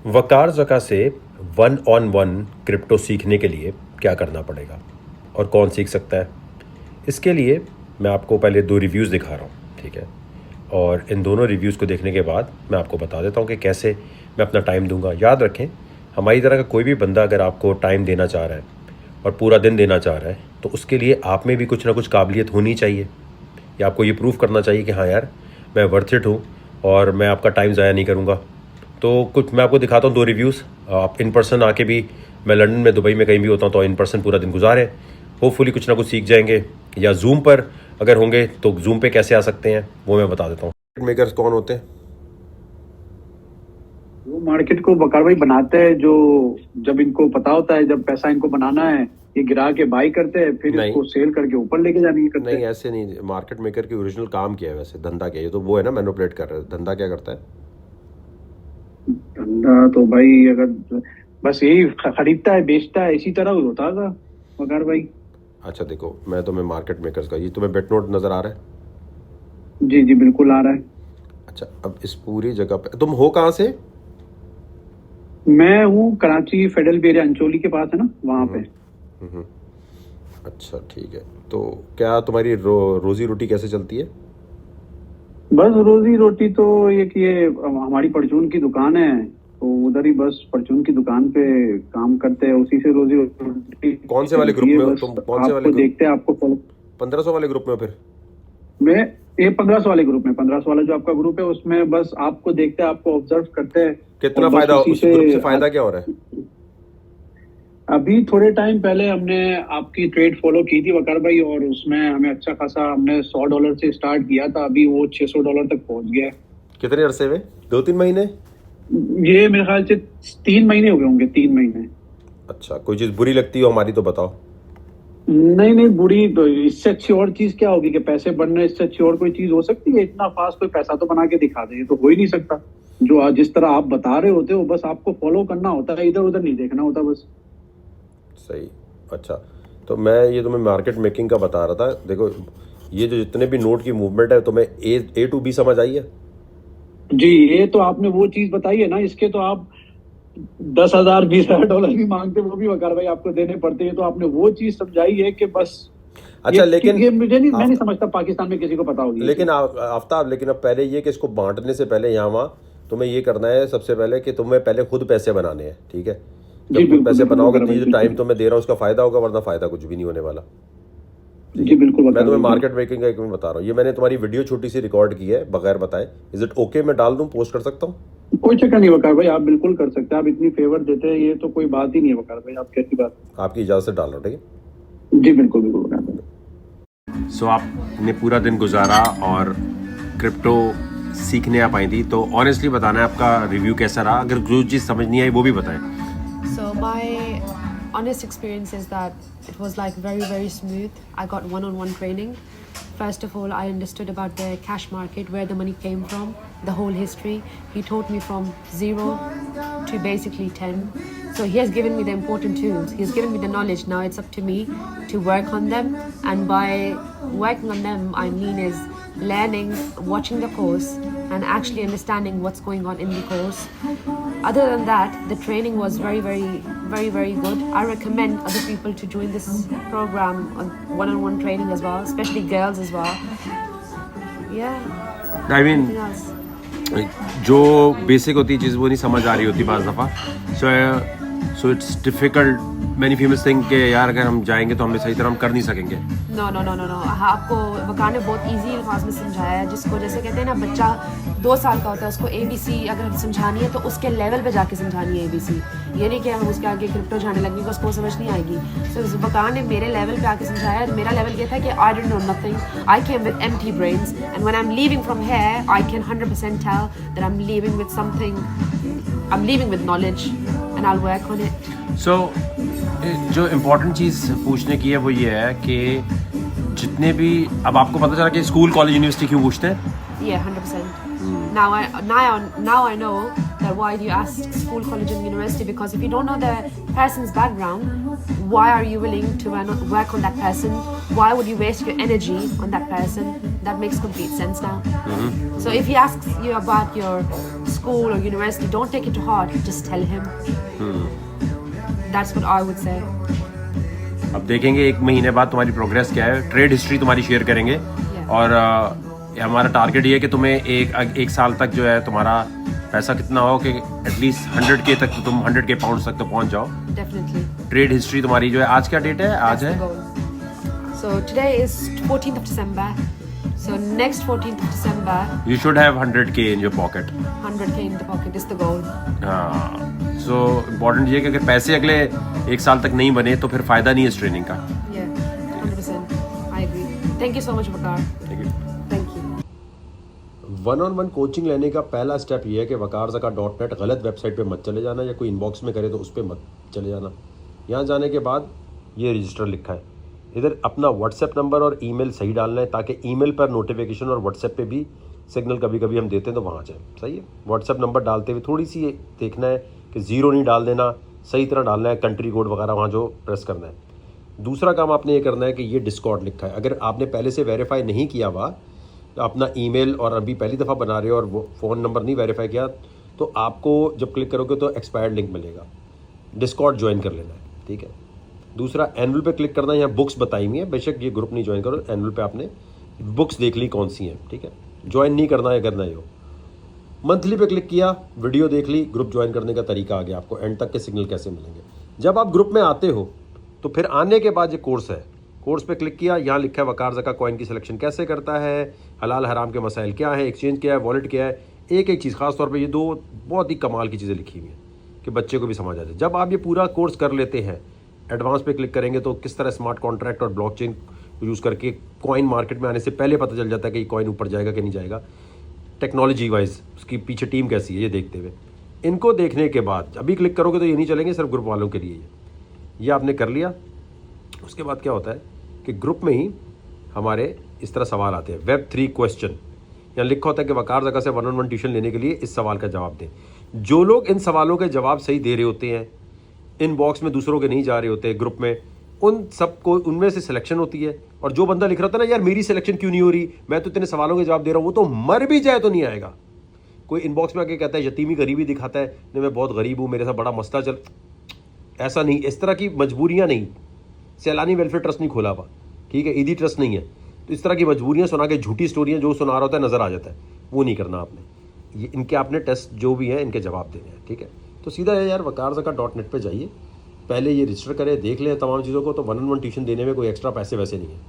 वकार ज़का से 1-on-1 crypto सीखने के लिए क्या करना पड़ेगा और कौन सीख सकता है? इसके लिए मैं आपको पहले 2 रिव्यूज़ दिखा रहा हूँ, ठीक है? और इन दोनों रिव्यूज़ को देखने के बाद मैं आपको बता देता हूँ कि कैसे मैं अपना टाइम दूंगा। याद रखें, हमारी तरह का कोई भी बंदा अगर आपको टाइम देना चाह रहा है और पूरा दिन देना चाह रहा है, तो उसके लिए आप में भी कुछ ना कुछ काबिलियत होनी चाहिए, या आपको ये प्रूव करना चाहिए कि हाँ यार, मैं वर्थ इट हूँ और मैं आपका टाइम ज़ाया नहीं करूँगा। तो कुछ मैं आपको दिखाता हूँ 2 रिव्यूज़। आप इन पर्सन आके भी, मैं लंदन में, दुबई में कहीं भी होता हूँ, तो इन पर्सन पूरा दिन गुजारें, होपफुली कुछ ना कुछ सीख जाएंगे। या जूम पर अगर होंगे तो जूम पे कैसे आ सकते हैं वो मैं बता देता हूँ। मेकर्स कौन होते हैं? वो मार्केट को वकार भाई बनाते हैं, जो जब इनको पता होता है जब पैसा इनको बनाना है, ये गिरा के बाई करते हैं, फिर नहीं। इसको सेल करके ऊपर लेके जाने की करते नहीं, हैं। ऐसे नहीं। मार्केट मेकर की ओरिजिनल काम क्या है वैसे? धंधा क्या है? ये तो वो है ना, मैनिपुलेट कर रहे हैं। धंधा क्या करता है? धंधा तो भाई अगर बस यही खरीदता है बेचता है, इसी तरह होता था वकार भाई। अच्छा देखो, मैं तुम्हें मार्केट मेकर्स का, ये तुम्हें बेट नोट नज़र आ रहा है? जी जी बिल्कुल आ रहा है। अच्छा, अब इस पूरी जगह पे तुम हो कहाँ से? मैं हूँ कराची फेडरल एरिया, अंचोली के पास है ना, वहां पे। हम्म, अच्छा ठीक है। तो क्या तुम्हारी रोजी रोटी कैसे चलती है? बस रोजी रोटी तो ये हमारी परचून की दुकान है, तो उधर ही बस परचून की दुकान पे काम करते हैं, उसी से रोजी रोटी कौन से वाले चलती ग्रुप है। में हो बस तुम? कौन से वाले आपको ग्रुप? देखते हैं, आपको फॉलो। 1500 वाले ग्रुप में हो फिर? मैं ये 1500 वाले ग्रुप में, 1500 वाला जो आपका ग्रुप है उसमें बस आपको देखते हैं, आपको ऑब्जर्व करते हैं। और कितना बस फायदा उसी उस से ग्रुप से? फायदा क्या हो रहा है? अभी थोड़े टाइम पहले हमने आपकी ट्रेड फॉलो की थी वकार भाई, और उसमें हमें अच्छा खासा, हमने $100 से स्टार्ट किया था, अभी वो $600 तक पहुंच गया है। कितने अरसे में? 2-3 महीने? ये मेरे ख्याल से 3 महीने हो गए होंगे, 3 महीने। अच्छा, कोई चीज़ बुरी लगती हो हमारी तो बताओ। नहीं नहीं, बुरी तो इससे अच्छी और चीज क्या होगी कि पैसे बनने, इससे अच्छी और कोई चीज हो सकती है? इतना फास्ट कोई पैसा तो बना के दिखा दे, ये तो हो ही नहीं सकता। जो आज जिस तरह आप बता रहे होते हो, बस आपको फॉलो करना होता है, इधर उधर नहीं देखना होता बस। सही। अच्छा, तो मैं ये तुम्हें मार्केट मेकिंग का बता रहा था। देखो, ये जो जितने भी नोट की मूवमेंट है, तुम्हें ए टू बी समझ आई है? जी, ये तो आपने वो चीज बताई है ना, इसके तो आप 10,000 $20,000 भी मांगते, वो भी वकार भाई आपको देने पड़ते हैं। तो आपने वो चीज समझाई है कि बस अच्छा, लेकिन ये मुझे नहीं, मैं नहीं आफ्ताब, समझता पाकिस्तान में किसी को पता होगी ये लेकिन चीज। आफ्ताब, लेकिन अब पहले ये कि इसको बांटने से पहले यहाँ वहाँ तुम्हें ये करना है सबसे पहले कि तुम्हें पहले खुद पैसे बनाने हैं, ठीक है? जी जब खुद बिल्कुल पैसे बिल्कुल बनाओगे वकार तो भाई ये जो टाइम बिल्कुल। तुम्हें दे रहा हूँ उसका फायदा होगा, वरना फायदा कुछ भी नहीं होने वाला। ठीक जी है? बिल्कुल मैं वकार तुम्हें भाई बिल्कुल। मार्केट मेकिंग का एक मिनट बता रहा हूँ। ये मैंने तुम्हारी वीडियो छोटी सी रिकॉर्ड की है बगैर बताए। Is it okay? मैं डाल दूँ, पोस्ट कर सकता हूँ? कोई चक्कर नहीं वकार भाई, आप बिल्कुल कर सकते हैं, आप इतनी फेवर देते हैं, ये तो कोई बात ही नहीं है वकार भाई, आप कैसी बात। आपकी इजाज़त से डाल रहा हूँ, ठीक है? जी बिल्कुल बिल्कुल वकार भाई। सो आपने पूरा दिन गुजारा और क्रिप्टो सीखने आप आई थी, तो ऑनेस्टली बताना है आपका रिव्यू कैसा रहा। अगर जो चीज़ समझ नहीं आई वो भी बताएं। So my honest experience is that it was like very smooth. I got one-on-one training. First of all, I understood about the cash market, where the money came from, the whole history. He taught me from 0 to basically 10. So he has given me the important tools. He has given me the knowledge. Now it's up to me to work on them. And by working on them, I mean is learning, watching the course, and actually understanding what's going on in the course. Other than that, the training was very good. I recommend other people to join this program on one-on-one training as well, especially girls as well. Yeah. I mean, Nothing else. जो basic होती है चीज़ वो नहीं समझ आ रही होती बाज़ दफ़ा। So it's difficult. Many females think कि यार अगर हम जाएंगे तो हमें सही तरह हम कर नहीं सकेंगे। No no no no no, आपको वकार ने बहुत इजी अल्फाज में समझाया है। जिसको जैसे कहते हैं ना, बच्चा 2 साल का होता है, उसको ABC अगर समझानी है तो उसके लेवल पे जाके समझानी है ABC। ये नहीं कि हम उसके आगे क्रिप्टो जाने लगेंगे उसको समझ नहीं आएगी। तो वकार ने मेरे लेवल पे आके समझाया। मेरा लेवल ये था कि I don't know nothing, I came with empty brains, and when I am leaving from here I can 100% tell that I am leaving with something, I am leaving with knowledge and I will work on it. So जो important चीज़ पूछने की है वो ये है कि जितने भी, अब आपको पता चला कि स्कूल कॉलेज यूनिवर्सिटी क्यों पूछते हैं? Yeah, 100%. Now I know that why do you ask school, college, and university? Because if you don't know the person's background, why are you willing to work on that person? Why would you waste your energy on that person? That makes complete sense now. So if he asks you about your school or university, don't take it to heart. Just tell him. That's what I would say. अब देखेंगे 1 महीने बाद तुम्हारी progress क्या है, trade history तुम्हारी share करेंगे। और हमारा टारगेट ये है कि तुम्हें एक साल तक जो है तुम्हारा पैसा कितना हो कि एटलीस्ट 100K तक, तो तुम 100K पाउंड्स तक तो पहुंच जाओ। Definitely. ट्रेड हिस्ट्री तुम्हारी जो है, आज क्या डेट है? आज है, That's the goal. So today is 14th of December. So next 14th of December, you should have 100K in your pocket. 100K in the pocket is the goal. हाँ, so important ये है कि अगर पैसे अगले 1 साल तक नहीं बने तो फिर फायदा नहीं है इस ट्रेनिंग का। Yeah, 100%. I agree. Thank you so much, Vakar. Thank you. Thank you. 1-on-1 coaching लेने का पहला स्टेप ये है कि wakarzaka.net गलत वेबसाइट पे मत चले जाना, या कोई इनबॉक्स में करे तो उस पर मत चले जाना। यहाँ जाने के बाद ये रजिस्टर लिखा है, इधर अपना व्हाट्सएप नंबर और ईमेल सही डालना है, ताकि ईमेल पर नोटिफिकेशन और व्हाट्सएप पे भी सिग्नल कभी कभी हम देते हैं तो वहाँ जाए। सही है, व्हाट्सएप नंबर डालते हुए थोड़ी सी देखना है कि 0 नहीं डाल देना, सही तरह डालना है, कंट्री कोड वगैरह वहाँ जो प्रेस करना है। दूसरा काम आपने ये करना है कि ये डिस्कॉर्ड लिखा है, अगर आपने पहले से वेरीफाई नहीं किया हुआ, अपना ईमेल और अभी पहली दफ़ा बना रहे हो और वो फ़ोन नंबर नहीं वेरीफाई किया, तो आपको जब क्लिक करोगे तो एक्सपायर्ड लिंक मिलेगा, डिस्कॉर्ड ज्वाइन कर लेना है। ठीक है, दूसरा एनुअल पे क्लिक करना है, यहाँ बुक्स बताई हुई है, बेशक ये ग्रुप नहीं ज्वाइन करो, एनुअल पे आपने बुक्स देख ली कौन सी हैं। ठीक है, ज्वाइन नहीं करना है, करना ही हो। मंथली पे क्लिक किया, वीडियो देख ली, ग्रुप ज्वाइन करने का तरीका आ गया, आपको एंड तक के सिग्नल कैसे मिलेंगे। जब आप ग्रुप में आते हो तो फिर आने के बाद ये कोर्स है, कोर्स पे क्लिक किया, यहाँ लिखा है वकारज़का कॉइन की सिलेक्शन कैसे करता है, हलाल हराम के मसाइल क्या है, एक्सचेंज क्या है, वॉलेट क्या है, एक एक चीज़, खास तौर पे ये 2 बहुत ही कमाल की चीज़ें लिखी हुई हैं कि बच्चे को भी समझ आ जाए। जब आप ये पूरा कोर्स कर लेते हैं, एडवांस पे क्लिक करेंगे तो किस तरह स्मार्ट कॉन्ट्रैक्ट और ब्लॉकचेन यूज़ करके कॉइन मार्केट में आने से पहले पता चल जाता है कि ये कॉइन ऊपर जाएगा कि नहीं जाएगा, टेक्नोलॉजी वाइज उसकी पीछे टीम कैसी है, ये देखते हुए। इनको देखने के बाद अभी क्लिक करोगे तो ये नहीं चलेंगे, सिर्फ ग्रुप वालों के लिए ये आपने कर लिया। उसके बाद क्या होता है कि ग्रुप में ही हमारे इस तरह सवाल आते हैं, वेब 3 क्वेश्चन, यहाँ लिखा होता है कि वकारज़का से 1-on-1 ट्यूशन लेने के लिए इस सवाल का जवाब दें। जो लोग इन सवालों के जवाब सही दे रहे होते हैं, इनबॉक्स में दूसरों के नहीं जा रहे होते ग्रुप में, उन सबको उनमें से सिलेक्शन होती है। और जो बंदा लिख रहा था ना, यार मेरी सिलेक्शन क्यों नहीं हो रही, मैं तो इतने सवालों के जवाब दे रहा हूँ, वो तो मर भी जाए तो नहीं आएगा। कोई इनबॉक्स में आके कहता है यतीमी गरीबी दिखाता है, नहीं मैं बहुत गरीब हूँ, मेरे साथ बड़ा मसला चल, ऐसा नहीं, इस तरह की मजबूरियाँ नहीं। सैलानी वेलफेयर ट्रस्ट नहीं खोला हुआ, ठीक है, ईदी ट्रस्ट नहीं है, तो इस तरह की मजबूरियाँ सुना के झूठी स्टोरियाँ जो सुना रहा होता है नज़र आ जाता है, वो नहीं करना आपने। ये इनके आपने टेस्ट जो भी हैं इनके जवाब देने हैं। ठीक है, तो सीधा है यार wakarzaka.net पे जाइए, पहले ये रजिस्टर करें, देख लें तमाम चीज़ों को, तो 1-on-1 ट्यूशन देने में कोई एक्स्ट्रा पैसे वैसे नहीं है।